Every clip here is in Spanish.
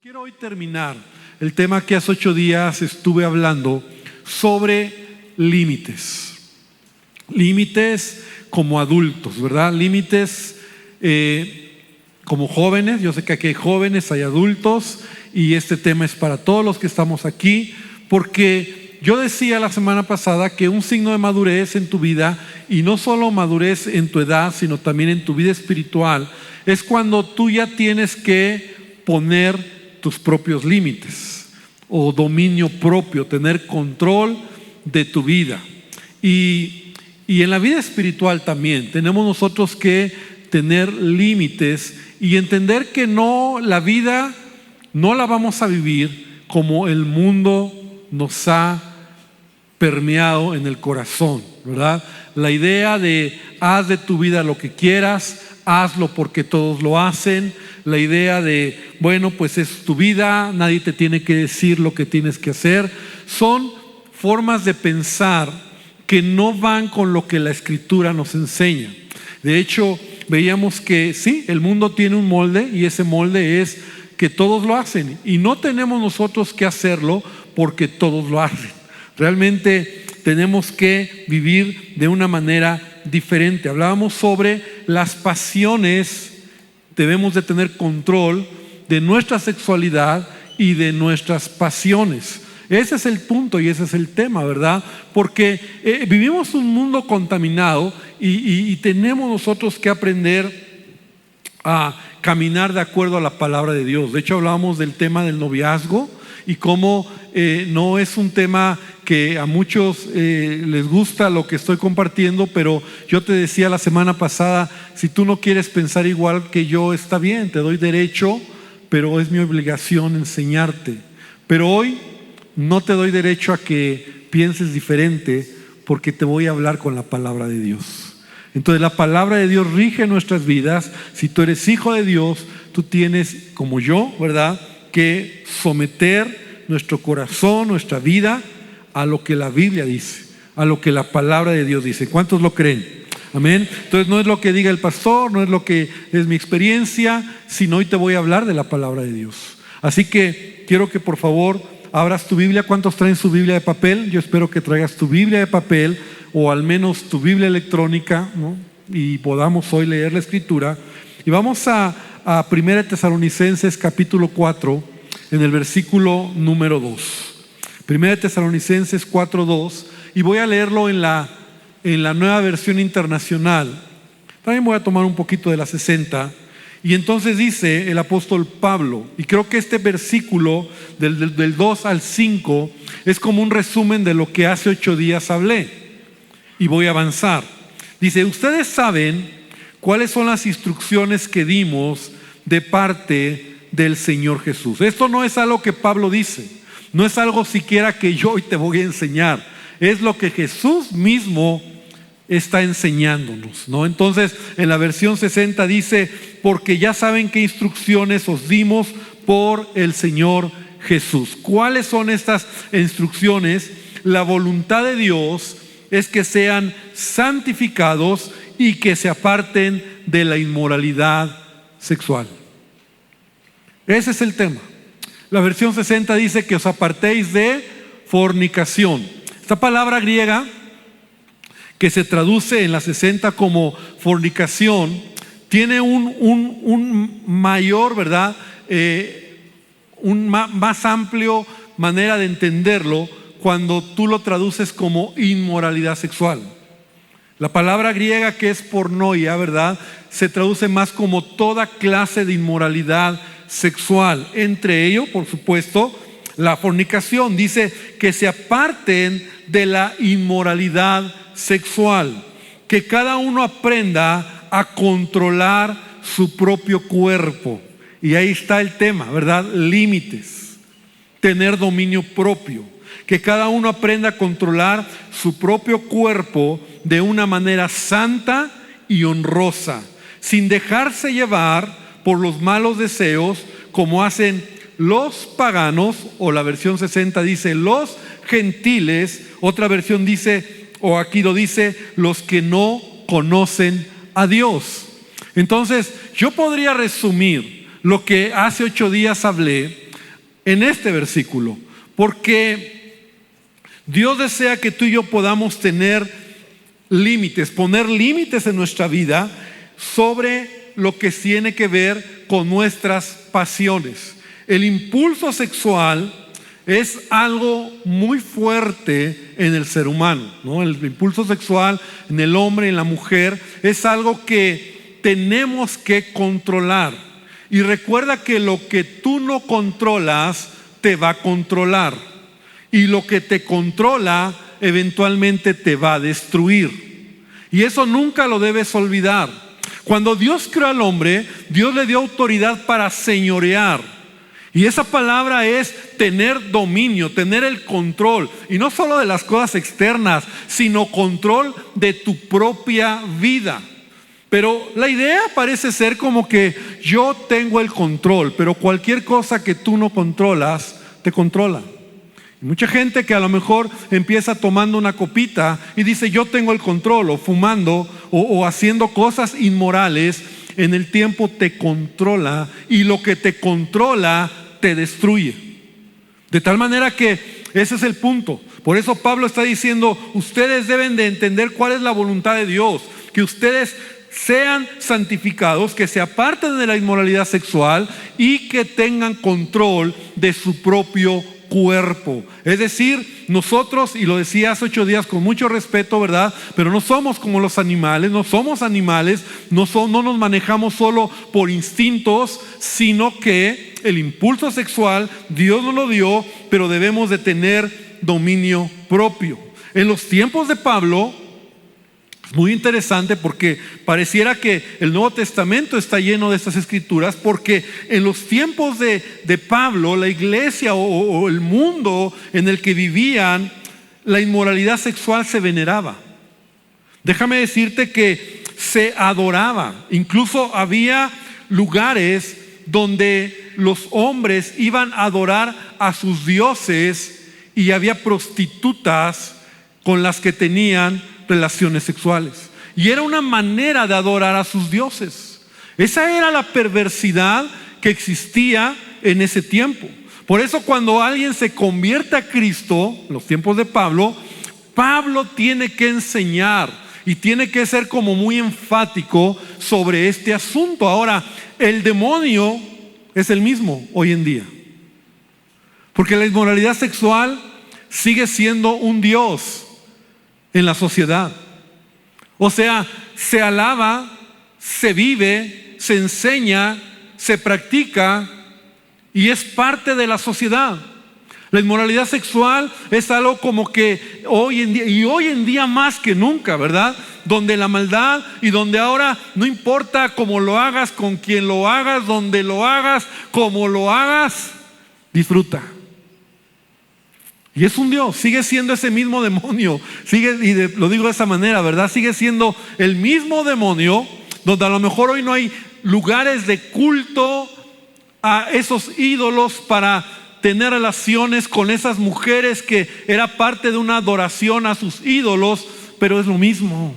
Quiero hoy terminar el tema que hace 8 días estuve hablando sobre límites. Límites como adultos, ¿verdad? Límites como jóvenes. Yo sé que aquí hay jóvenes, hay adultos, y este tema es para todos los que estamos aquí, porque yo decía la semana pasada que un signo de madurez en tu vida, y no solo madurez en tu edad, sino también en tu vida espiritual, es cuando tú ya tienes que poner tus propios límites o dominio propio, tener control de tu vida. Y en la vida espiritual también tenemos nosotros que tener límites y entender que la vida no la vamos a vivir como el mundo nos ha permeado en el corazón, ¿verdad? La idea de haz de tu vida lo que quieras, hazlo porque todos lo hacen. La idea de, bueno, pues es tu vida, nadie te tiene que decir lo que tienes que hacer. Son formas de pensar que no van con lo que la Escritura nos enseña. De hecho, veíamos que sí, el mundo tiene un molde, y ese molde es que todos lo hacen, y no tenemos nosotros que hacerlo porque todos lo hacen. Realmente tenemos que vivir de una manera diferente. Hablábamos sobre las pasiones. Debemos de tener control de nuestra sexualidad y de nuestras pasiones. Ese es el punto y ese es el tema, ¿verdad? Porque vivimos un mundo contaminado y tenemos nosotros que aprender a caminar de acuerdo a la palabra de Dios. De hecho, hablábamos del tema del noviazgo y cómo no es un tema que a muchos les gusta lo que estoy compartiendo, pero yo te decía la semana pasada, si tú no quieres pensar igual que yo, está bien, te doy derecho, pero es mi obligación enseñarte. Pero hoy no te doy derecho a que pienses diferente, porque te voy a hablar con la palabra de Dios. Entonces la palabra de Dios rige nuestras vidas. Si tú eres hijo de Dios, tú tienes, como yo, ¿verdad?, que someter nuestro corazón, nuestra vida a lo que la Biblia dice, a lo que la palabra de Dios dice. ¿Cuántos lo creen? Amén. Entonces no es lo que diga el pastor, no es lo que es mi experiencia, sino hoy te voy a hablar de la palabra de Dios. Así que quiero que por favor abras tu Biblia. ¿Cuántos traen su Biblia de papel? Yo espero que traigas tu Biblia de papel, o al menos tu Biblia electrónica, ¿no? Y podamos hoy leer la Escritura. Y vamos a 1 Tesalonicenses capítulo 4, en el versículo número 2. 1 Tesalonicenses 4:2, y voy a leerlo en la Nueva Versión Internacional. También voy a tomar un poquito de la 60. Y entonces dice el apóstol Pablo, y creo que este versículo del 2 al 5 es como un resumen de lo que hace 8 días hablé, y voy a avanzar. Dice: ustedes saben cuáles son las instrucciones que dimos de parte del Señor Jesús. Esto no es algo que Pablo dice, no es algo siquiera que yo hoy te voy a enseñar, es lo que Jesús mismo está enseñándonos, ¿no? Entonces en la versión 60 dice: porque ya saben qué instrucciones os dimos por el Señor Jesús. ¿Cuáles son estas instrucciones? La voluntad de Dios es que sean santificados y que se aparten de la inmoralidad sexual. Ese es el tema. La versión 60 dice que os apartéis de fornicación. Esta palabra griega, que se traduce en la 60 como fornicación, tiene un mayor, ¿verdad?, más amplio manera de entenderlo cuando tú lo traduces como inmoralidad sexual. La palabra griega, que es pornoia, ¿verdad?, se traduce más como toda clase de inmoralidad sexual. Entre ello, por supuesto, la fornicación. Dice que se aparten de la inmoralidad sexual, que cada uno aprenda a controlar su propio cuerpo. Y ahí está el tema, ¿verdad? Límites, tener dominio propio, que cada uno aprenda a controlar su propio cuerpo de una manera santa y honrosa, sin dejarse llevar por los malos deseos, como hacen los paganos, o la versión 60 dice los gentiles. Otra versión dice, o aquí lo dice, los que no conocen a Dios. Entonces yo podría resumir lo que hace 8 días hablé en este versículo, porque Dios desea que tú y yo podamos tener límites, poner límites en nuestra vida sobre lo que tiene que ver con nuestras pasiones. El impulso sexual es algo muy fuerte en el ser humano, ¿no? El impulso sexual en el hombre, en la mujer, es algo que tenemos que controlar. Y recuerda que lo que tú no controlas te va a controlar, y lo que te controla eventualmente te va a destruir. Y eso nunca lo debes olvidar. Cuando Dios creó al hombre, Dios le dio autoridad para señorear. Y esa palabra es tener dominio, tener el control. Y no solo de las cosas externas, sino control de tu propia vida. Pero la idea parece ser como que yo tengo el control, pero cualquier cosa que tú no controlas, te controla. Y mucha gente que a lo mejor empieza tomando una copita y dice yo tengo el control, o fumando o haciendo cosas inmorales, en el tiempo te controla, y lo que te controla te destruye. De tal manera que ese es el punto. Por eso Pablo está diciendo, ustedes deben de entender cuál es la voluntad de Dios, que ustedes sean santificados, que se aparten de la inmoralidad sexual y que tengan control de su propio cuerpo. Es decir, nosotros, y lo decía hace 8 días con mucho respeto, ¿verdad? Pero no somos como los animales, no somos animales, no nos manejamos solo por instintos, sino que el impulso sexual Dios nos lo dio, pero debemos de tener dominio propio. En los tiempos de Pablo, es muy interesante porque pareciera que el Nuevo Testamento está lleno de estas escrituras, porque en los tiempos de Pablo, la iglesia o el mundo en el que vivían, la inmoralidad sexual se veneraba. Déjame decirte que se adoraba. Incluso había lugares donde los hombres iban a adorar a sus dioses y había prostitutas con las que tenían relaciones sexuales. Y era una manera de adorar a sus dioses. Esa era la perversidad que existía en ese tiempo. Por eso cuando alguien se convierte a Cristo, en los tiempos de Pablo, Pablo tiene que enseñar y tiene que ser como muy enfático sobre este asunto. Ahora, el demonio es el mismo hoy en día, porque la inmoralidad sexual sigue siendo un dios en la sociedad. O sea, se alaba, se vive, se enseña, se practica y es parte de la sociedad. La inmoralidad sexual es algo como que hoy en día más que nunca, ¿verdad? Donde la maldad y donde ahora no importa cómo lo hagas, con quién lo hagas, donde lo hagas, cómo lo hagas, disfruta. Y es un Dios, sigue siendo ese mismo demonio, lo digo de esa manera, ¿verdad? Sigue siendo el mismo demonio, donde a lo mejor hoy no hay lugares de culto a esos ídolos para tener relaciones con esas mujeres que era parte de una adoración a sus ídolos, pero es lo mismo.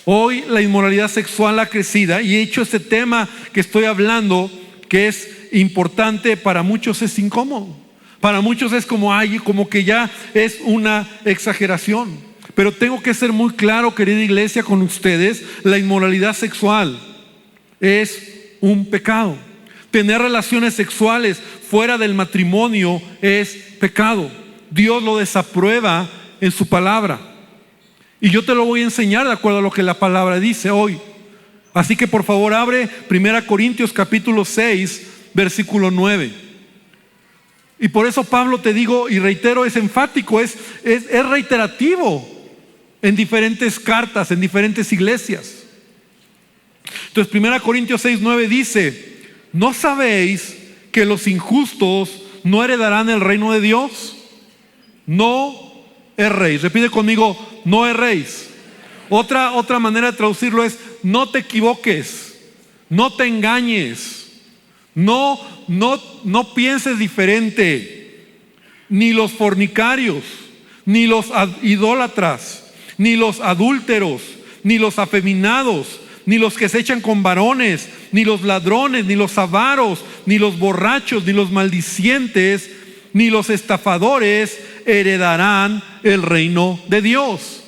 Hoy la inmoralidad sexual ha crecido, y he hecho este tema que estoy hablando, que es importante, para muchos es incómodo. Para muchos es como que ya es una exageración. Pero tengo que ser muy claro, querida iglesia, con ustedes: la inmoralidad sexual es un pecado. Tener relaciones sexuales fuera del matrimonio es pecado. Dios lo desaprueba en su palabra. Y yo te lo voy a enseñar de acuerdo a lo que la palabra dice hoy. Así que por favor abre 1 Corintios capítulo 6, versículo 9. Y por eso Pablo, te digo y reitero, es enfático, es reiterativo en diferentes cartas, en diferentes iglesias. Entonces 1 Corintios 6, 9 dice: ¿no sabéis que los injustos no heredarán el reino de Dios? No erréis. Repite conmigo: no erréis. Otra manera de traducirlo es: no te equivoques, no te engañes. No pienses diferente. Ni los fornicarios, ni los idólatras, ni los adúlteros, ni los afeminados, ni los que se echan con varones, ni los ladrones, ni los avaros, ni los borrachos, ni los maldicientes, ni los estafadores heredarán el reino de Dios.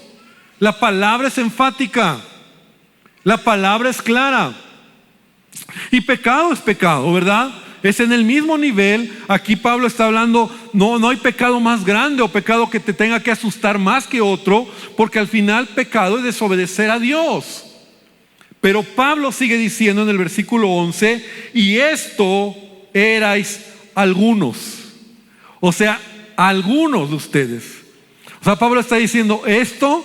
La palabra es enfática, la palabra es clara. Y pecado es pecado, ¿verdad? Es en el mismo nivel. Aquí Pablo está hablando, no hay pecado más grande o pecado que te tenga que asustar más que otro, porque al final pecado es desobedecer a Dios. Pero Pablo sigue diciendo en el versículo 11, y esto erais algunos. O sea, algunos de ustedes. O sea, Pablo está diciendo esto,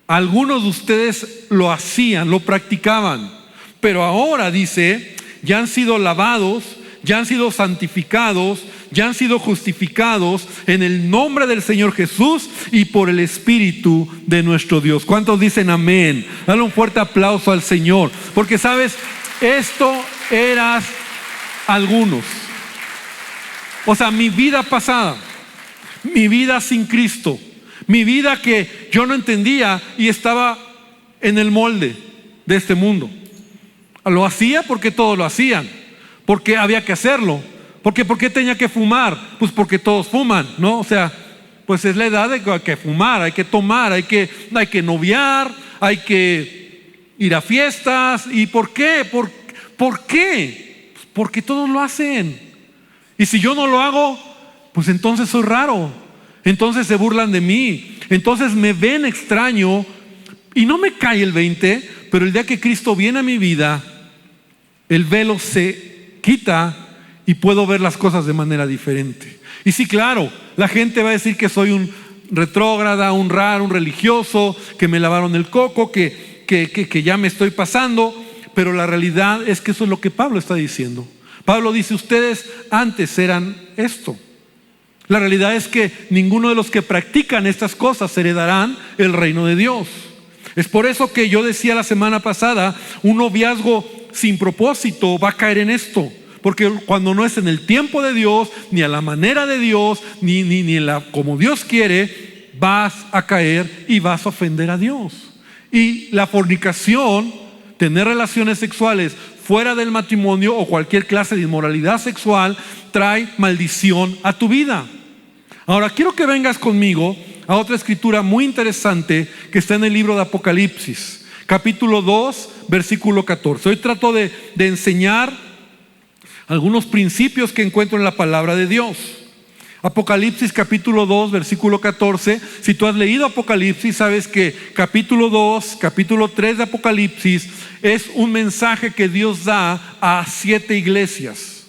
algunos de ustedes lo hacían, lo practicaban. Pero ahora dice, ya han sido lavados, ya han sido santificados, ya han sido justificados en el nombre del Señor Jesús y por el Espíritu de nuestro Dios. ¿Cuántos dicen amén? Dale un fuerte aplauso al Señor. Porque sabes, esto eras algunos. O sea, mi vida pasada, mi vida sin Cristo, mi vida que yo no entendía y estaba en el molde de este mundo. Lo hacía porque todos lo hacían, porque había que hacerlo. ¿Por qué tenía que fumar? Pues porque todos fuman, ¿no? O sea, pues es la edad de que hay que fumar, hay que tomar, hay que noviar, hay que ir a fiestas. ¿Y por qué? ¿Por qué? Pues porque todos lo hacen. Y si yo no lo hago, pues entonces soy raro. Entonces se burlan de mí. Entonces me ven extraño y no me cae el 20, pero el día que Cristo viene a mi vida, el velo se quita y puedo ver las cosas de manera diferente. Y sí, claro, la gente va a decir que soy un retrógrada, un raro, un religioso, que me lavaron el coco, que ya me estoy pasando, pero la realidad es que eso es lo que Pablo está diciendo. Pablo dice, ustedes antes eran esto. La realidad es que ninguno de los que practican estas cosas heredarán el reino de Dios. Es por eso que yo decía la semana pasada, un noviazgo sin propósito va a caer en esto. Porque cuando no es en el tiempo de Dios, ni a la manera de Dios, ni en como Dios quiere, vas a caer y vas a ofender a Dios. Y la fornicación, tener relaciones sexuales fuera del matrimonio o cualquier clase de inmoralidad sexual, trae maldición a tu vida. Ahora quiero que vengas conmigo a otra escritura muy interesante que está en el libro de Apocalipsis, capítulo 2, versículo 14. Hoy trato de enseñar algunos principios que encuentro en la palabra de Dios. Apocalipsis capítulo 2, versículo 14. Si tú has leído Apocalipsis, sabes que capítulo 2, capítulo 3 de Apocalipsis es un mensaje que Dios da a 7 iglesias.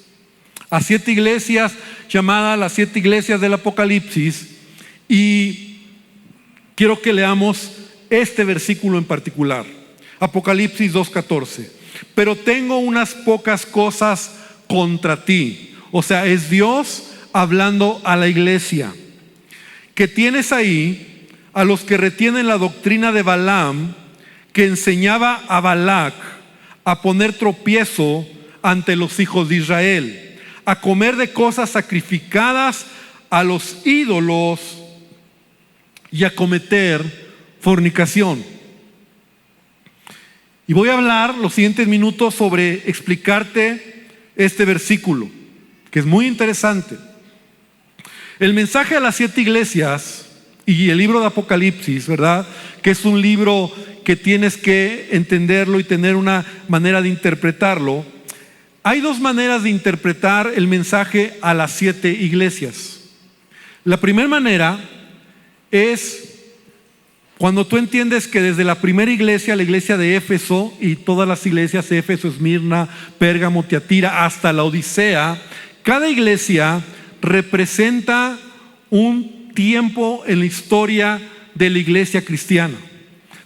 A 7 iglesias llamadas las 7 iglesias del Apocalipsis. Y quiero que leamos este versículo en particular. Apocalipsis 2:14. Pero tengo unas pocas cosas contra ti. O sea, es Dios hablando a la iglesia. Que tienes ahí a los que retienen la doctrina de Balaam, que enseñaba a Balac a poner tropiezo ante los hijos de Israel, a comer de cosas sacrificadas a los ídolos y a cometer fornicación. Y voy a hablar los siguientes minutos sobre explicarte este versículo, que es muy interesante. El mensaje a las 7 iglesias y el libro de Apocalipsis, ¿verdad? Que es un libro que tienes que entenderlo y tener una manera de interpretarlo. Hay 2 maneras de interpretar el mensaje a las 7 iglesias. La primera manera es cuando tú entiendes que desde la primera iglesia, la iglesia de Éfeso y todas las iglesias, Éfeso, Esmirna, Pérgamo, Tiatira, hasta la Odisea, cada iglesia representa un tiempo en la historia de la iglesia cristiana.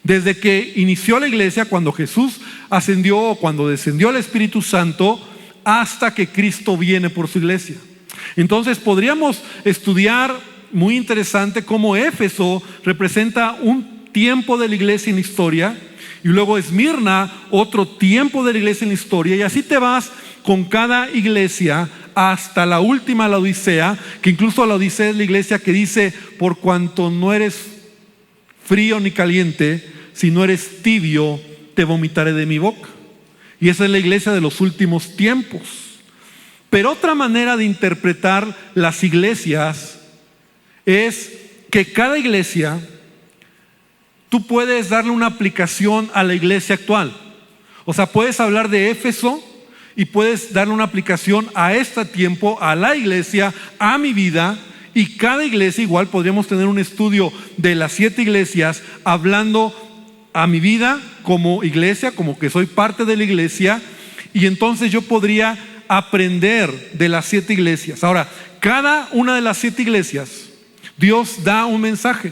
Desde que inició la iglesia, cuando Jesús ascendió o cuando descendió el Espíritu Santo, hasta que Cristo viene por su iglesia. Entonces podríamos estudiar, muy interesante, cómo Éfeso representa un tiempo de la iglesia en la historia, y luego Esmirna otro tiempo de la iglesia en la historia, y así te vas con cada iglesia hasta la última, la Odisea, que incluso la Odisea es la iglesia que dice: por cuanto no eres frío ni caliente, si no eres tibio, te vomitaré de mi boca. Y esa es la iglesia de los últimos tiempos. Pero otra manera de interpretar las iglesias es que cada iglesia, tú puedes darle una aplicación a la iglesia actual. O sea, puedes hablar de Éfeso y puedes darle una aplicación a este tiempo, a la iglesia, a mi vida. Y cada iglesia, igual podríamos tener un estudio de las 7 iglesias hablando a mi vida como iglesia, como que soy parte de la iglesia. Y entonces yo podría aprender de las 7 iglesias. Ahora, cada una de las 7 iglesias, Dios da un mensaje.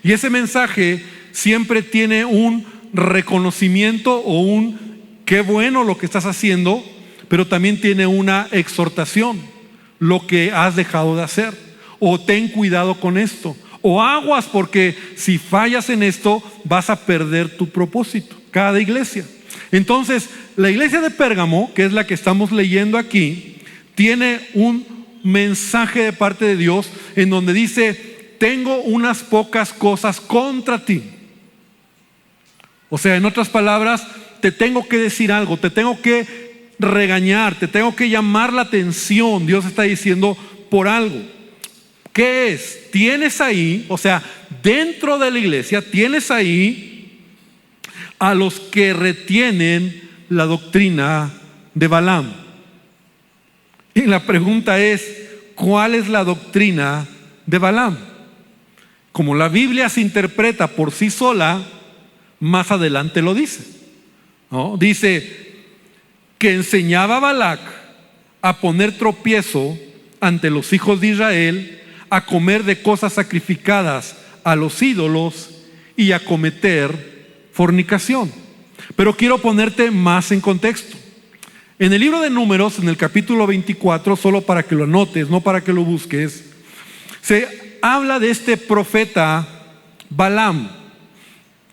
Y ese mensaje siempre tiene un reconocimiento o un qué bueno lo que estás haciendo, pero también tiene una exhortación, lo que has dejado de hacer, o ten cuidado con esto, o aguas porque si fallas en esto vas a perder tu propósito. Cada iglesia. Entonces, la iglesia de Pérgamo, que es la que estamos leyendo aquí, tiene un mensaje de parte de Dios en donde dice: tengo unas pocas cosas contra ti. O sea, en otras palabras, te tengo que decir algo, te tengo que regañar, te tengo que llamar la atención. Dios está diciendo por algo. ¿Qué es? Tienes ahí, o sea, dentro de la iglesia, tienes ahí a los que retienen la doctrina de Balaam. Y la pregunta es: ¿cuál es la doctrina de Balaam? Como la Biblia se interpreta por sí sola, más adelante lo dice, ¿no? Dice que enseñaba a Balac a poner tropiezo ante los hijos de Israel, a comer de cosas sacrificadas a los ídolos y a cometer fornicación. Pero quiero ponerte más en contexto. En el libro de Números, en el capítulo 24, solo para que lo anotes, no para que lo busques, se habla de este profeta Balaam.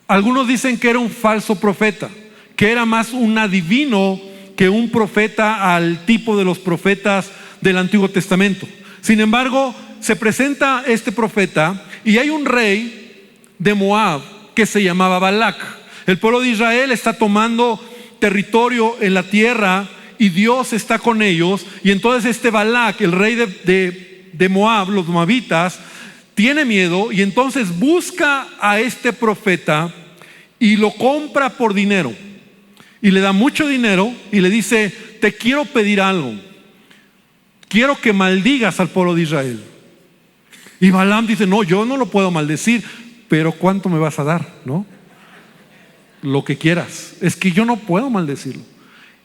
Algunos dicen que era un falso profeta, que era más un adivino que un profeta al tipo de los profetas del Antiguo Testamento. Sin embargo, se presenta este profeta y hay un rey de Moab que se llamaba Balac. El pueblo de Israel está tomando territorio en la tierra y Dios está con ellos. Y entonces este Balac, el rey de Moab, los moabitas, tiene miedo y entonces busca a este profeta y lo compra por dinero. Y le da mucho dinero y le dice: te quiero pedir algo. Quiero que maldigas al pueblo de Israel. Y Balaam dice: no, yo no lo puedo maldecir, pero ¿cuánto me vas a dar? ¿No? Lo que quieras. Es que yo no puedo maldecirlo.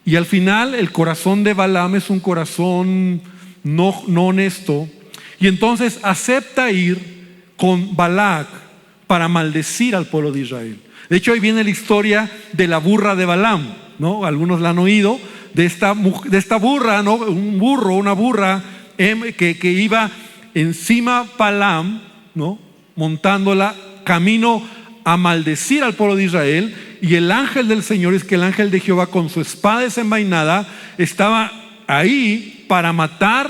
Y al final el corazón de Balaam es un corazón no honesto. Y entonces acepta ir con Balac para maldecir al pueblo de Israel. De hecho, ahí viene la historia de la burra de Balaam, ¿no? Algunos la han oído, de esta burra, ¿no? Un burro, una burra que iba encima Balaam, ¿no? Montándola camino a maldecir al pueblo de Israel. Y el ángel del Señor, es que el ángel de Jehová con su espada desenvainada estaba ahí para matar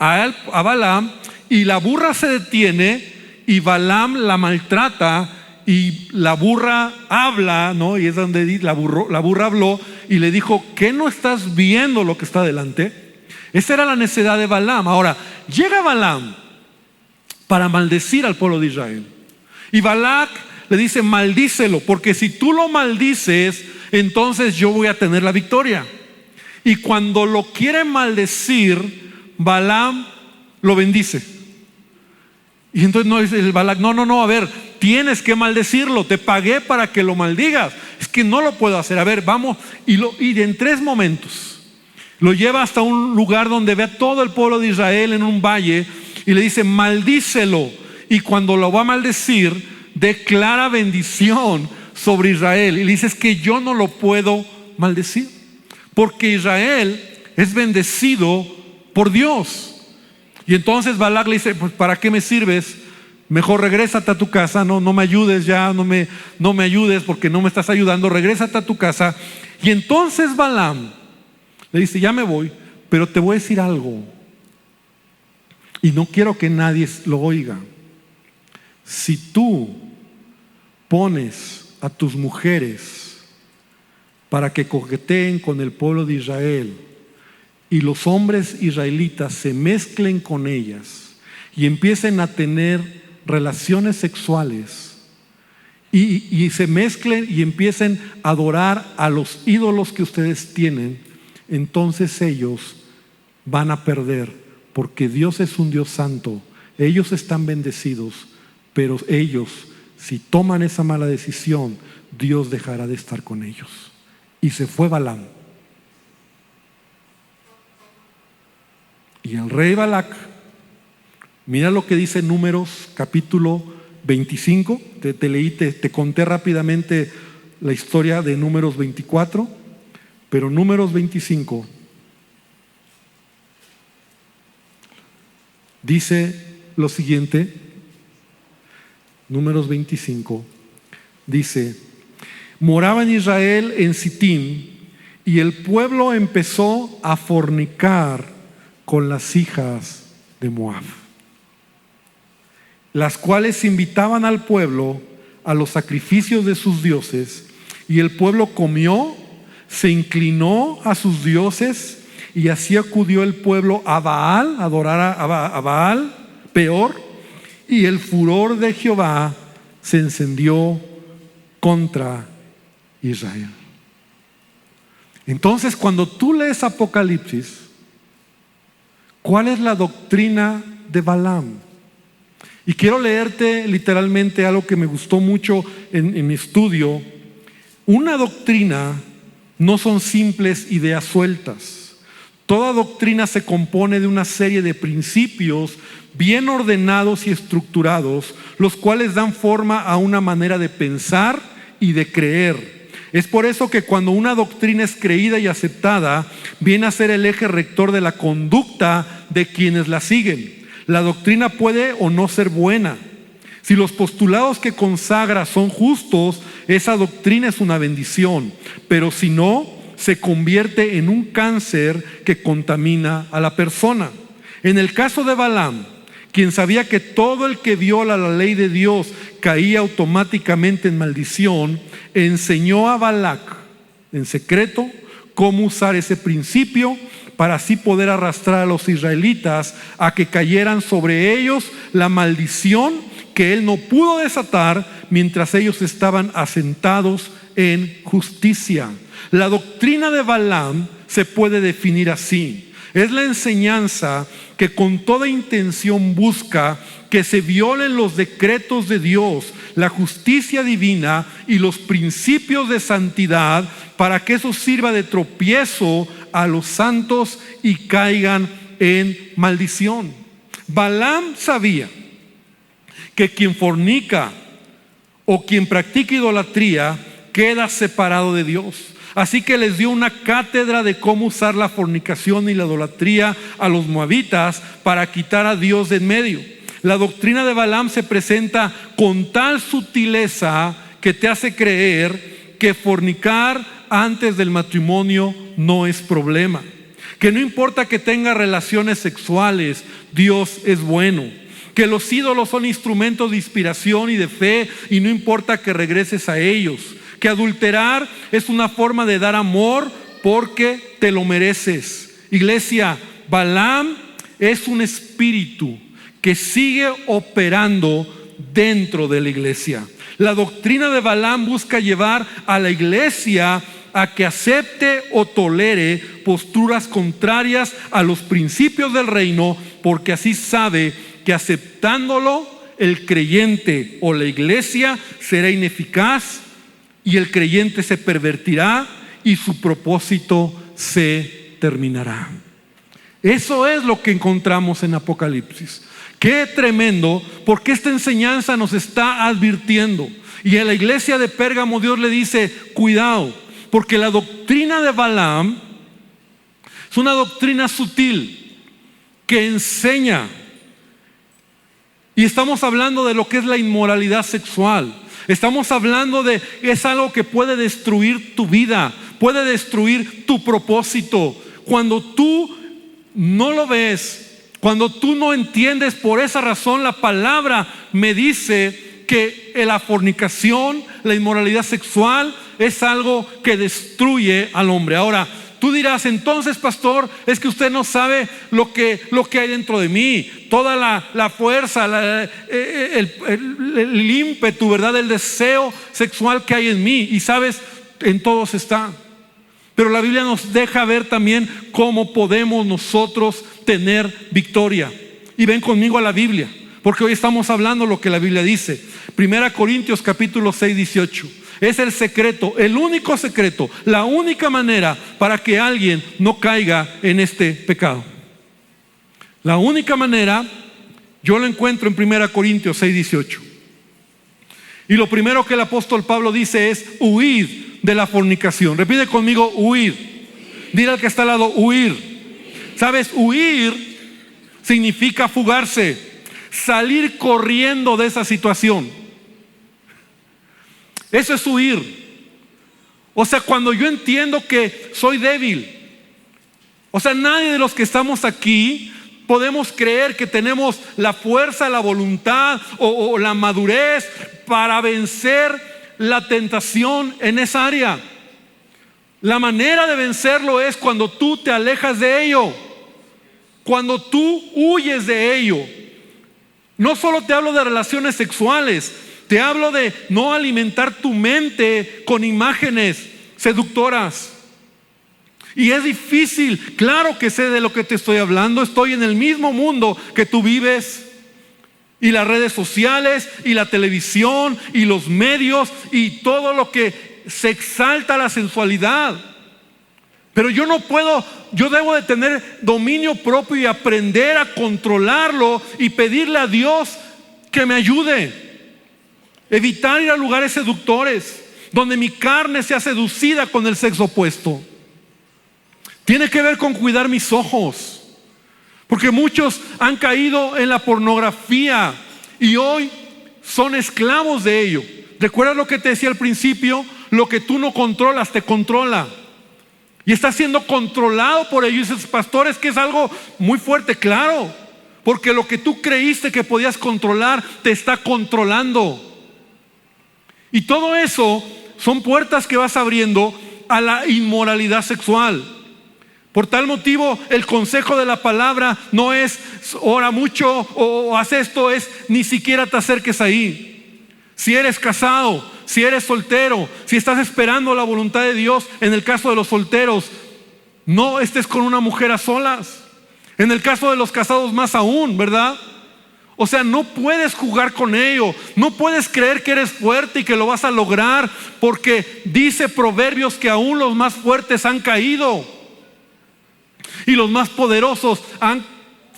a Balaam. Y la burra se detiene y Balaam la maltrata y la burra habla, ¿no? Y es donde dice, la burra habló y le dijo: ¿qué no estás viendo lo que está delante? Esa era la necedad de Balaam. Ahora, llega Balaam para maldecir al pueblo de Israel. Y Balac le dice: maldícelo, porque si tú lo maldices, entonces yo voy a tener la victoria. Y cuando lo quiere maldecir, Balaam lo bendice. Y entonces no dice el Balac: no, a ver, tienes que maldecirlo, te pagué para que lo maldigas. Es que no lo puedo hacer. A ver, vamos. Y en 3 momentos lo lleva hasta un lugar donde ve a todo el pueblo de Israel en un valle y le dice: maldícelo. Y cuando lo va a maldecir, declara bendición sobre Israel. Y le dice: es que yo no lo puedo maldecir, porque Israel es bendecido por Dios. Y entonces Balac le dice: pues ¿para qué me sirves? Mejor regrésate a tu casa, no me ayudes ya, no me ayudes porque no me estás ayudando, regrésate a tu casa. Y entonces Balaam le dice: ya me voy, pero te voy a decir algo, y no quiero que nadie lo oiga. Si tú pones a tus mujeres para que coqueteen con el pueblo de Israel y los hombres israelitas se mezclen con ellas y empiecen a tener relaciones sexuales y se mezclen y empiecen a adorar a los ídolos que ustedes tienen, entonces ellos van a perder, porque Dios es un Dios santo. Ellos están bendecidos, pero ellos, si toman esa mala decisión, Dios dejará de estar con ellos. Y se fue Balaam. Y el rey Balac, mira lo que dice Números capítulo 25. Te conté rápidamente la historia de Números 24, pero Números 25 dice lo siguiente. Números 25 dice: moraba en Israel en Sittim, y el pueblo empezó a fornicar con las hijas de Moab, las cuales invitaban al pueblo a los sacrificios de sus dioses, y el pueblo comió, se inclinó a sus dioses, y así acudió el pueblo a Baal, a adorar a Baal, Peor, y el furor de Jehová se encendió contra Israel. Entonces, cuando tú lees Apocalipsis, ¿cuál es la doctrina de Balaam? Y quiero leerte literalmente algo que me gustó mucho en mi estudio. Una doctrina no son simples ideas sueltas. Toda doctrina se compone de una serie de principios bien ordenados y estructurados, los cuales dan forma a una manera de pensar y de creer. Es por eso que cuando una doctrina es creída y aceptada, viene a ser el eje rector de la conducta de quienes la siguen. La doctrina puede o no ser buena. Si los postulados que consagra son justos, esa doctrina es una bendición. Pero si no, se convierte en un cáncer que contamina a la persona. En el caso de Balaam, quien sabía que todo el que viola la ley de Dios caía automáticamente en maldición, enseñó a Balac en secreto cómo usar ese principio para así poder arrastrar a los israelitas a que cayeran sobre ellos la maldición que él no pudo desatar mientras ellos estaban asentados en justicia. La doctrina de Balaam se puede definir así: es la enseñanza que con toda intención busca que se violen los decretos de Dios, la justicia divina y los principios de santidad, para que eso sirva de tropiezo a los santos y caigan en maldición. Balaam sabía que quien fornica o quien practica idolatría queda separado de Dios. Así que les dio una cátedra de cómo usar la fornicación y la idolatría a los moabitas para quitar a Dios de en medio. La doctrina de Balaam se presenta con tal sutileza que te hace creer que fornicar antes del matrimonio no es problema. Que no importa que tenga relaciones sexuales, Dios es bueno. Que los ídolos son instrumentos de inspiración y de fe y no importa que regreses a ellos. Que adulterar es una forma de dar amor porque te lo mereces. Iglesia, Balaam es un espíritu que sigue operando dentro de la iglesia. La doctrina de Balaam busca llevar a la iglesia a que acepte o tolere posturas contrarias a los principios del reino, porque así sabe que aceptándolo el creyente o la iglesia será ineficaz y el creyente se pervertirá y su propósito se terminará. Eso es lo que encontramos en Apocalipsis. Qué tremendo, porque esta enseñanza nos está advirtiendo. Y a la iglesia de Pérgamo Dios le dice: cuidado, porque la doctrina de Balaam es una doctrina sutil que enseña. Y estamos hablando de lo que es la inmoralidad sexual. Estamos hablando de, es algo que puede destruir tu vida, puede destruir tu propósito. Cuando tú no lo ves, cuando tú no entiendes, por esa razón la palabra me dice que la fornicación, la inmoralidad sexual es algo que destruye al hombre. Ahora, tú dirás, entonces, pastor, es que usted no sabe lo que hay dentro de mí, toda la fuerza, el ímpetu, ¿verdad? El deseo sexual que hay en mí. Y sabes, en todos está. Pero la Biblia nos deja ver también cómo podemos nosotros tener victoria. Y ven conmigo a la Biblia, porque hoy estamos hablando lo que la Biblia dice. 1 Corintios capítulo 6, 18. Es el secreto, el único secreto, la única manera para que alguien no caiga en este pecado. La única manera, yo lo encuentro en 1 Corintios 6, 18. Y lo primero que el apóstol Pablo dice es: huid de la fornicación. Repite conmigo: huir. Dile al que está al lado: huir. ¿Sabes? Huir significa fugarse, salir corriendo de esa situación. Eso es huir. O sea, cuando yo entiendo que soy débil, o sea, nadie de los que estamos aquí podemos creer que tenemos la fuerza, la voluntad o la madurez para vencer la tentación en esa área. La manera de vencerlo es cuando tú te alejas de ello, cuando tú huyes de ello. No solo te hablo de relaciones sexuales, te hablo de no alimentar tu mente con imágenes seductoras. Y es difícil, claro que sé de lo que te estoy hablando. Estoy en el mismo mundo que tú vives. Y las redes sociales, y la televisión, y los medios, y todo lo que se exalta la sensualidad. Pero yo no puedo, yo debo de tener dominio propio y aprender a controlarlo y pedirle a Dios que me ayude. Evitar ir a lugares seductores donde mi carne sea seducida con el sexo opuesto. Tiene que ver con cuidar mis ojos, porque muchos han caído en la pornografía y hoy son esclavos de ello. ¿Recuerdas lo que te decía al principio? Lo que tú no controlas te controla. Y estás siendo controlado por ello. Y dices: pastor, es que es algo muy fuerte. Claro, porque lo que tú creíste que podías controlar te está controlando. Y todo eso son puertas que vas abriendo a la inmoralidad sexual. Por tal motivo, el consejo de la palabra no es ora mucho o haz esto, es ni siquiera te acerques ahí. Si eres casado, si eres soltero, si estás esperando la voluntad de Dios, en el caso de los solteros, no estés con una mujer a solas. En el caso de los casados, más aún, ¿verdad? O sea, no puedes jugar con ello. No puedes creer que eres fuerte y que lo vas a lograr, porque dice Proverbios que aún los más fuertes han caído y los más poderosos han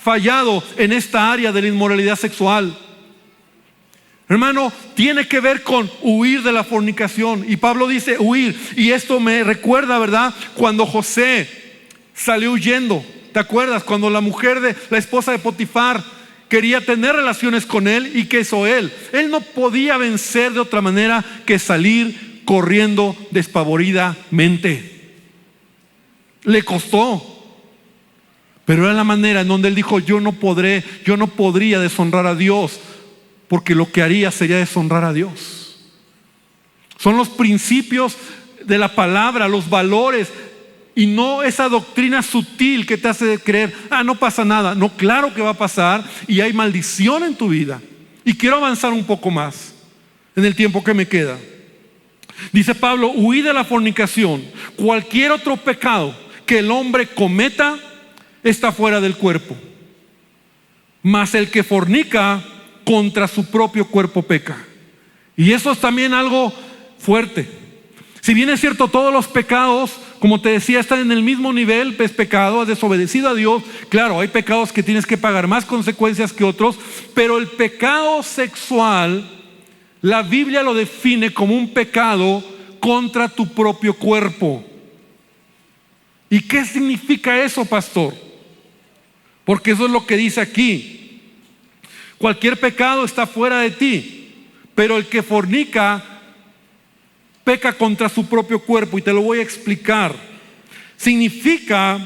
fallado en esta área de la inmoralidad sexual. Hermano, tiene que ver con huir de la fornicación. Y Pablo dice huir. Y esto me recuerda, ¿verdad? Cuando José salió huyendo. ¿Te acuerdas? Cuando la esposa de Potifar quería tener relaciones con él. ¿Y qué hizo él? Él no podía vencer de otra manera que salir corriendo despavoridamente. Le costó. Pero era la manera en donde él dijo: yo no podría deshonrar a Dios, porque lo que haría sería deshonrar a Dios. Son los principios de la palabra, los valores, y no esa doctrina sutil que te hace creer: no pasa nada. No, claro que va a pasar, y hay maldición en tu vida. Y quiero avanzar un poco más en el tiempo que me queda. Dice Pablo: huid de la fornicación. Cualquier otro pecado que el hombre cometa está fuera del cuerpo, mas el que fornica contra su propio cuerpo peca. Y eso es también algo fuerte. Si bien es cierto, todos los pecados, como te decía, están en el mismo nivel. Es pecado, has desobedecido a Dios. Claro, hay pecados que tienes que pagar más consecuencias que otros, pero el pecado sexual, la Biblia lo define como un pecado contra tu propio cuerpo. ¿Y qué significa eso, pastor? Porque eso es lo que dice aquí. Cualquier pecado está fuera de ti, pero el que fornica peca contra su propio cuerpo. Y te lo voy a explicar. Significa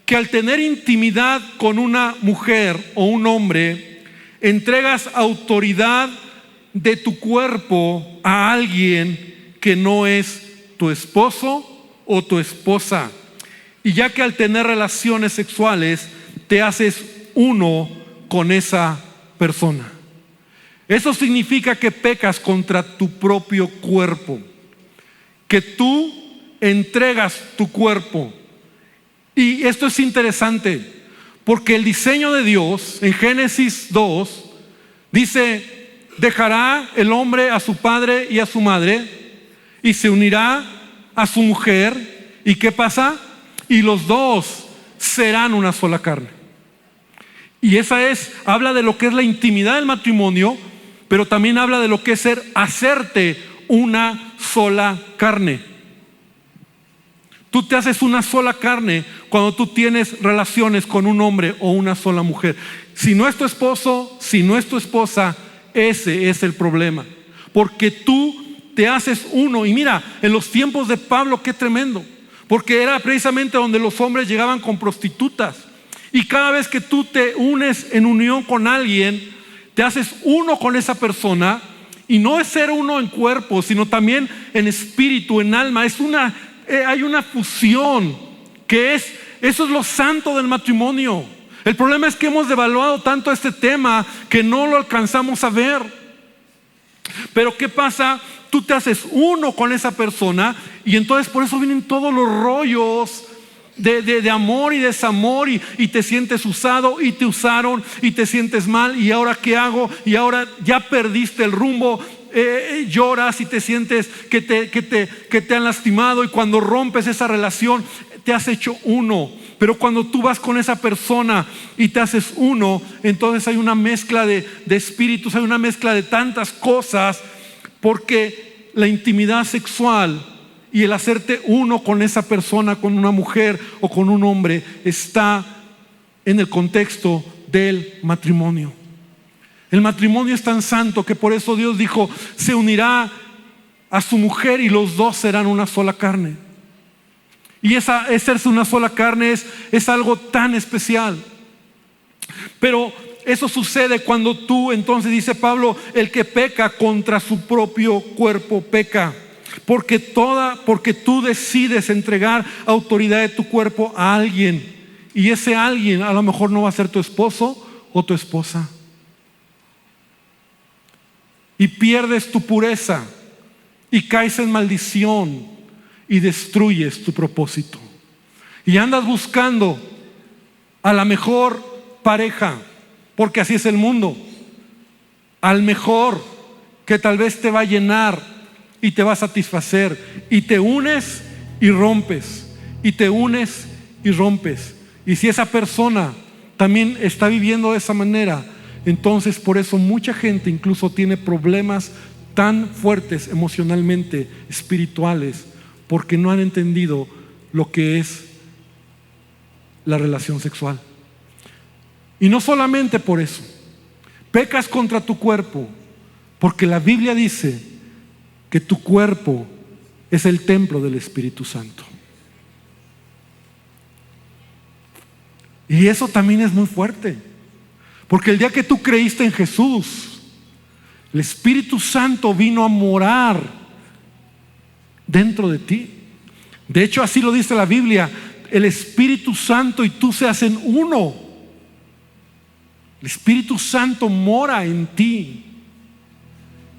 que al tener intimidad con una mujer o un hombre, entregas autoridad de tu cuerpo a alguien que no es tu esposo o tu esposa. Y ya que al tener relaciones sexuales te haces uno con esa persona. Eso significa que pecas contra tu propio cuerpo, que tú entregas tu cuerpo. Y esto es interesante, porque el diseño de Dios en Génesis 2 dice: dejará el hombre a su padre y a su madre y se unirá a su mujer. ¿Y qué pasa? Y los dos serán una sola carne. Y habla de lo que es la intimidad del matrimonio, pero también habla de lo que es hacerte una sola carne. Tú te haces una sola carne cuando tú tienes relaciones con un hombre o una sola mujer. Si no es tu esposo, si no es tu esposa, ese es el problema. Porque tú te haces uno. Y mira, en los tiempos de Pablo, qué tremendo. Porque era precisamente donde los hombres llegaban con prostitutas. Y cada vez que tú te unes en unión con alguien, te haces uno con esa persona. Y no es ser uno en cuerpo, sino también en espíritu, en alma. Hay una fusión eso es lo santo del matrimonio. El problema es que hemos devaluado tanto este tema que no lo alcanzamos a ver. Pero ¿qué pasa? Tú te haces uno con esa persona y entonces por eso vienen todos los rollos de amor y desamor y te sientes usado y te usaron y te sientes mal y ahora ¿qué hago? Y ahora ya perdiste el rumbo. Lloras y te sientes que te han lastimado, y cuando rompes esa relación te has hecho uno. Pero cuando tú vas con esa persona y te haces uno, entonces hay una mezcla de espíritus, hay una mezcla de tantas cosas, porque la intimidad sexual y el hacerte uno con esa persona, con una mujer o con un hombre, está en el contexto del matrimonio. El matrimonio es tan santo que por eso Dios dijo: se unirá a su mujer y los dos serán una sola carne. Y serse una sola carne es algo tan especial. Pero eso sucede cuando tú, entonces dice Pablo, el que peca contra su propio cuerpo peca. Porque tú decides entregar autoridad de tu cuerpo a alguien. Y ese alguien a lo mejor no va a ser tu esposo o tu esposa. Y pierdes tu pureza y caes en maldición y destruyes tu propósito. Y andas buscando a la mejor pareja, porque así es el mundo, al mejor que tal vez te va a llenar y te va a satisfacer, y te unes y rompes, y te unes y rompes. Y si esa persona también está viviendo de esa manera, entonces por eso mucha gente incluso tiene problemas tan fuertes emocionalmente, espirituales, porque no han entendido lo que es la relación sexual. Y no solamente por eso, pecas contra tu cuerpo, porque la Biblia dice que tu cuerpo es el templo del Espíritu Santo. Y eso también es muy fuerte, porque el día que tú creíste en Jesús, el Espíritu Santo vino a morar dentro de ti. De hecho, así lo dice la Biblia: el Espíritu Santo y tú se hacen uno. El Espíritu Santo mora en ti.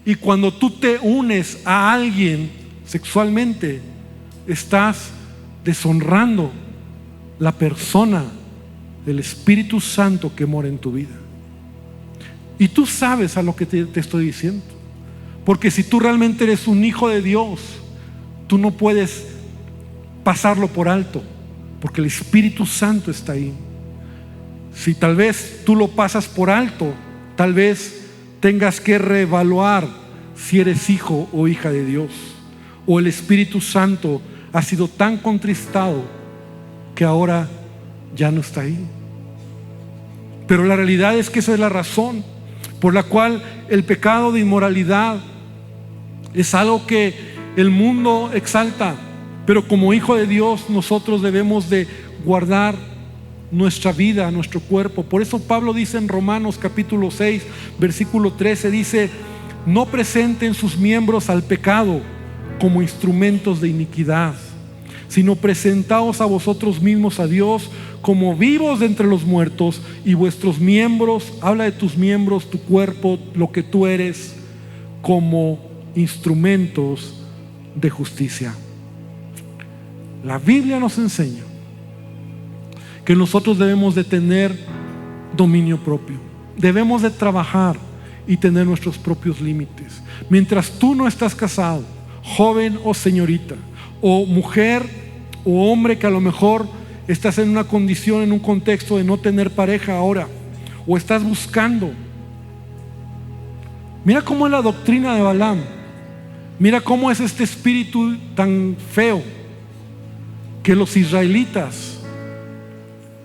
Y cuando tú te unes a alguien sexualmente, estás deshonrando la persona del Espíritu Santo que mora en tu vida. Y tú sabes a lo que te estoy diciendo, porque si tú realmente eres un hijo de Dios, tú no puedes pasarlo por alto, porque el Espíritu Santo está ahí. Si tal vez tú lo pasas por alto, tal vez tengas que reevaluar si eres hijo o hija de Dios, o el Espíritu Santo ha sido tan contristado que ahora ya no está ahí. Pero la realidad es que esa es la razón por la cual el pecado de inmoralidad es algo que el mundo exalta, pero como hijo de Dios nosotros debemos de guardar nuestra vida, nuestro cuerpo. Por eso Pablo dice en Romanos capítulo 6 versículo 13, dice: no presenten sus miembros al pecado como instrumentos de iniquidad, sino presentaos a vosotros mismos a Dios como vivos de entre los muertos, y vuestros miembros, habla de tus miembros, tu cuerpo, lo que tú eres, como instrumentos de justicia. La Biblia nos enseña que nosotros debemos de tener dominio propio, debemos de trabajar y tener nuestros propios límites. Mientras tú no estás casado, joven o señorita, o mujer o hombre que a lo mejor estás en una condición, en un contexto de no tener pareja ahora, o estás buscando, mira cómo es la doctrina de Balaam, mira cómo es este espíritu tan feo, que los israelitas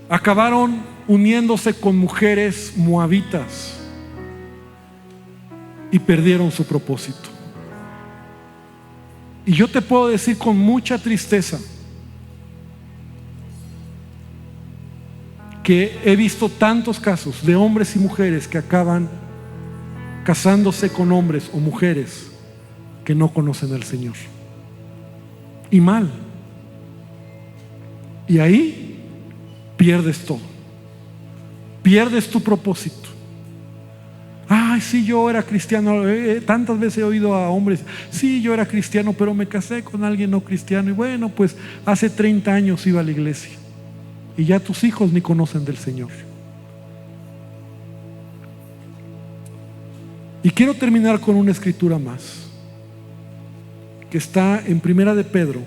acabaron uniéndose con mujeres moabitas y perdieron su propósito. Y yo te puedo decir con mucha tristeza que he visto tantos casos de hombres y mujeres que acaban casándose con hombres o mujeres que no conocen al Señor. Y mal. Y ahí pierdes todo. Pierdes tu propósito. Ay, sí, yo era cristiano. Tantas veces he oído a hombres: sí, yo era cristiano, pero me casé con alguien no cristiano. Y bueno, pues hace 30 años iba a la iglesia. Y ya tus hijos ni conocen del Señor. Y quiero terminar con una escritura más, que está en Primera de Pedro.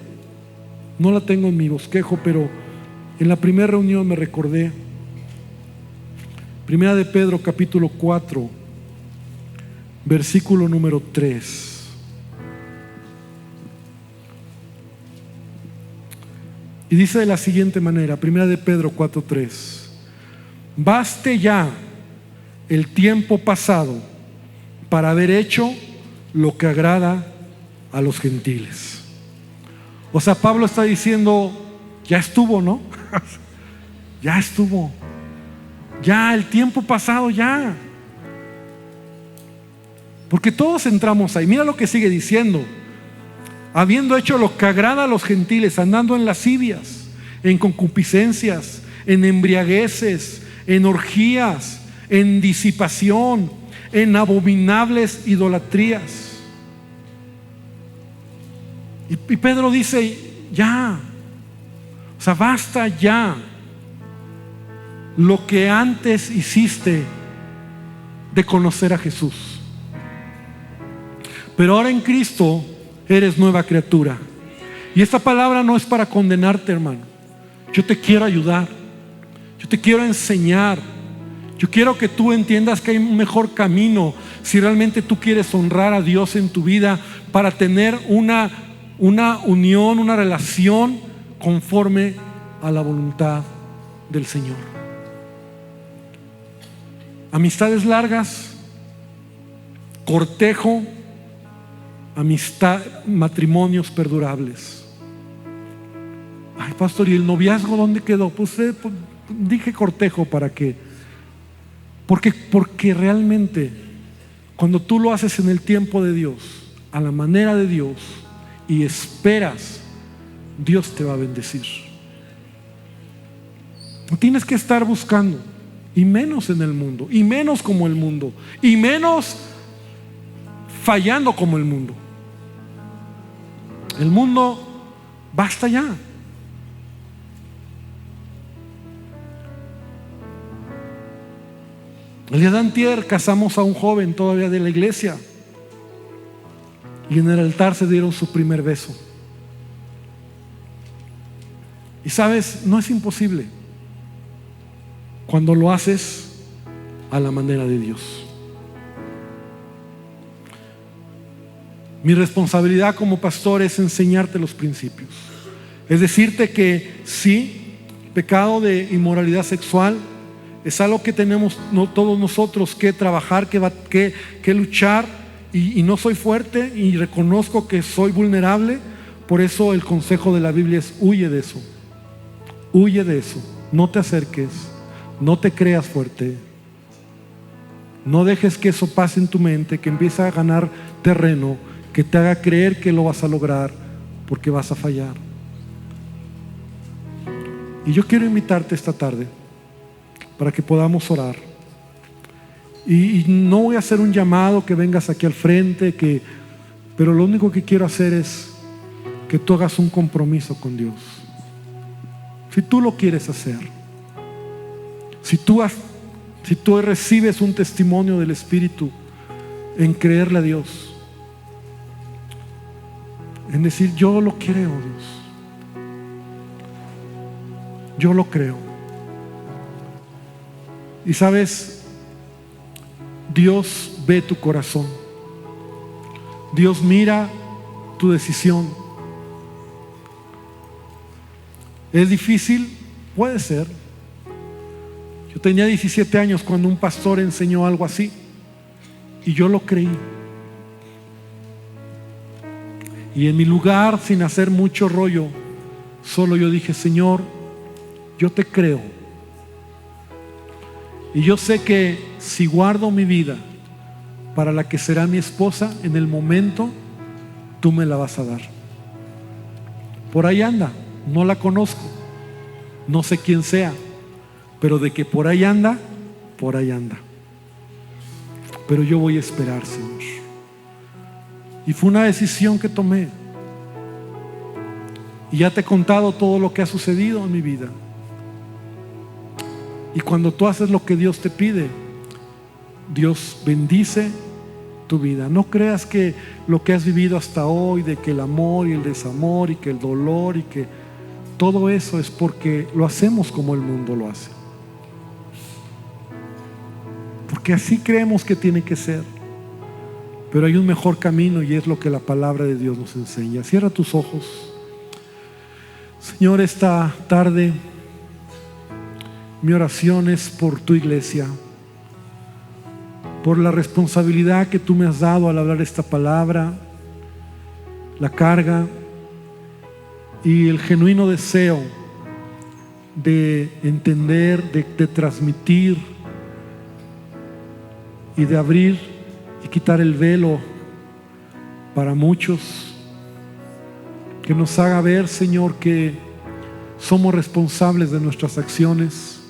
No la tengo en mi bosquejo, pero en la primera reunión me recordé. Primera de Pedro, capítulo 4, versículo número 3. Y dice de la siguiente manera, Primera de Pedro 4:3: baste ya el tiempo pasado para haber hecho lo que agrada a los gentiles. O sea, Pablo está diciendo: ya estuvo, ¿no? Ya estuvo. Ya el tiempo pasado, ya. Porque todos entramos ahí. Mira lo que sigue diciendo: habiendo hecho lo que agrada a los gentiles, andando en lascivias, en concupiscencias, en embriagueces, en orgías, en disipación, en abominables idolatrías. Y Pedro dice: ya. O sea, basta ya lo que antes hiciste de conocer a Jesús. Pero ahora en Cristo eres nueva criatura. Y esta palabra no es para condenarte, hermano. Yo te quiero ayudar. Yo te quiero enseñar. Yo quiero que tú entiendas que hay un mejor camino si realmente tú quieres honrar a Dios en tu vida, para tener una unión, una relación conforme a la voluntad del Señor. Amistades largas, cortejo, amistad, matrimonios perdurables. Ay, pastor, ¿y el noviazgo dónde quedó? Pues dije cortejo para que, porque realmente cuando tú lo haces en el tiempo de Dios, a la manera de Dios, y esperas, Dios te va a bendecir. No tienes que estar buscando, y menos en el mundo, y menos como el mundo, y menos fallando como el mundo. El mundo, basta ya. El día de antier casamos a un joven todavía de la iglesia, y en el altar se dieron su primer beso. Y sabes, no es imposible cuando lo haces a la manera de Dios. Mi responsabilidad como pastor es enseñarte los principios. Es decirte que sí, pecado de inmoralidad sexual es algo que tenemos todos nosotros que trabajar, que luchar, y no soy fuerte y reconozco que soy vulnerable. Por eso el consejo de la Biblia es: huye de eso. Huye de eso. No te acerques. No te creas fuerte. No dejes que eso pase en tu mente, que empiece a ganar terreno que te haga creer que lo vas a lograr, porque vas a fallar. Y yo quiero invitarte esta tarde para que podamos orar. Y no voy a hacer un llamado que vengas aquí al frente, pero lo único que quiero hacer es que tú hagas un compromiso con Dios. Si tú lo quieres hacer, si tú recibes un testimonio del Espíritu en creerle a Dios, en decir, yo lo creo, Dios, yo lo creo. Y sabes, Dios ve tu corazón, Dios mira tu decisión. ¿Es difícil? Puede ser. Yo tenía 17 años cuando un pastor enseñó algo así y yo lo creí. Y en mi lugar, sin hacer mucho rollo, solo yo dije, Señor, yo te creo. Y yo sé que si guardo mi vida para la que será mi esposa, en el momento tú me la vas a dar. Por ahí anda, no la conozco, no sé quién sea, pero de que por ahí anda, por ahí anda. Pero yo voy a esperar, Señor. Y fue una decisión que tomé. Y ya te he contado todo lo que ha sucedido en mi vida. Y cuando tú haces lo que Dios te pide, Dios bendice tu vida. No creas que lo que has vivido hasta hoy, de que el amor y el desamor y que el dolor y que todo eso es porque lo hacemos como el mundo lo hace. Porque así creemos que tiene que ser. Pero hay un mejor camino y es lo que la palabra de Dios nos enseña. Cierra tus ojos. Señor, esta tarde mi oración es por tu iglesia, por la responsabilidad que tú me has dado al hablar esta palabra, la carga y el genuino deseo de entender, de transmitir y de abrir y quitar el velo para muchos, que nos haga ver, Señor, que somos responsables de nuestras acciones,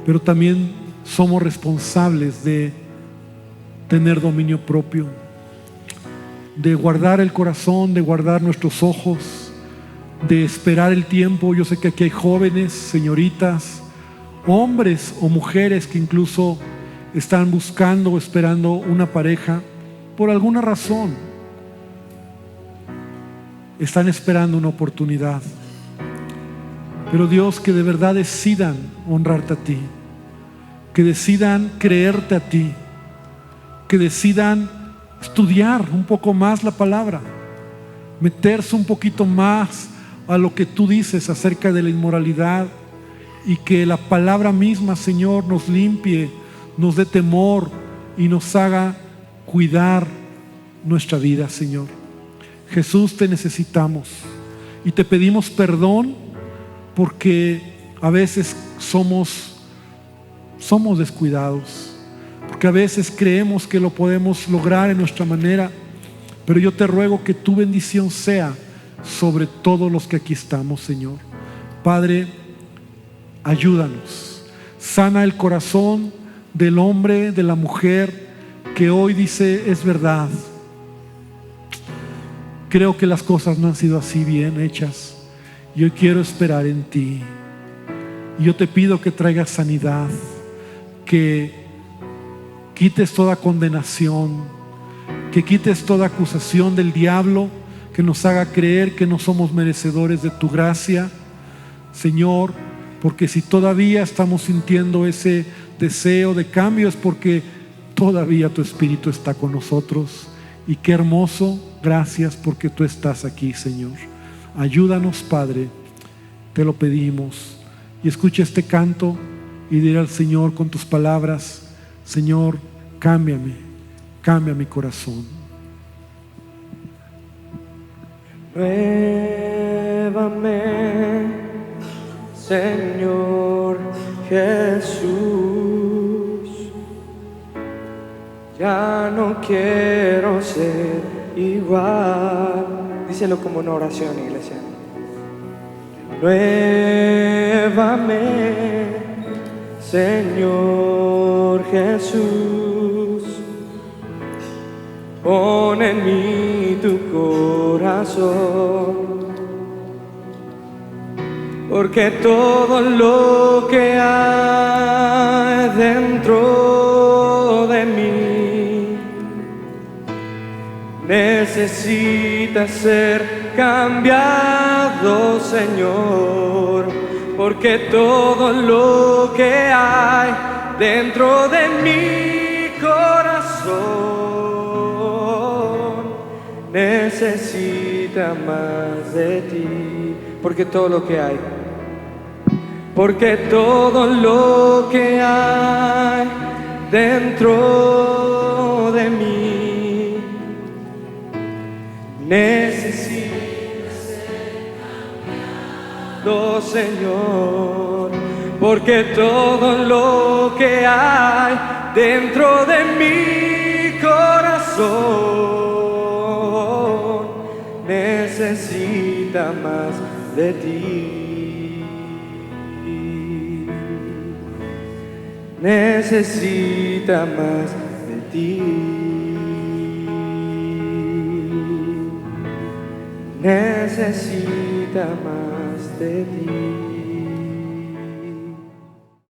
pero también somos responsables de tener dominio propio, de guardar el corazón, de guardar nuestros ojos, de esperar el tiempo. Yo sé que aquí hay jóvenes, señoritas, hombres o mujeres que incluso están buscando o esperando una pareja por alguna razón. Están esperando una oportunidad. Pero Dios, que de verdad decidan honrarte a ti, que decidan creerte a ti, que decidan estudiar un poco más la palabra, meterse un poquito más a lo que tú dices acerca de la inmoralidad, y que la palabra misma, Señor, nos limpie, nos dé temor y nos haga cuidar nuestra vida, Señor. Jesús, te necesitamos y te pedimos perdón porque a veces somos descuidados, porque a veces creemos que lo podemos lograr en nuestra manera, pero yo te ruego que tu bendición sea sobre todos los que aquí estamos, Señor. Padre, ayúdanos, sana el corazón del hombre, de la mujer que hoy dice, es verdad, creo que las cosas no han sido así bien hechas, yo quiero esperar en ti. Y yo te pido que traigas sanidad, que quites toda condenación, que quites toda acusación del diablo que nos haga creer que no somos merecedores de tu gracia, Señor, porque si todavía estamos sintiendo ese deseo de cambio es porque todavía tu Espíritu está con nosotros. Y qué hermoso, gracias porque tú estás aquí, Señor. Ayúdanos, Padre, te lo pedimos. Y escucha este canto y dile al Señor con tus palabras, Señor, cámbiame, cambia mi corazón. Nuévame, Señor Jesús, ya no quiero ser igual. Díselo como una oración, iglesia. Nuévame, Señor Jesús, pon en mí tu corazón, porque todo lo que hay dentro de mí necesita ser cambiado, Señor, porque todo lo que hay dentro de mi corazón necesita más de ti, porque todo lo que hay, porque todo lo que hay dentro de mí necesita ser cambiado, Señor, porque todo lo que hay dentro de mi corazón necesita más de ti. Necesita más de ti. Necesita más de ti.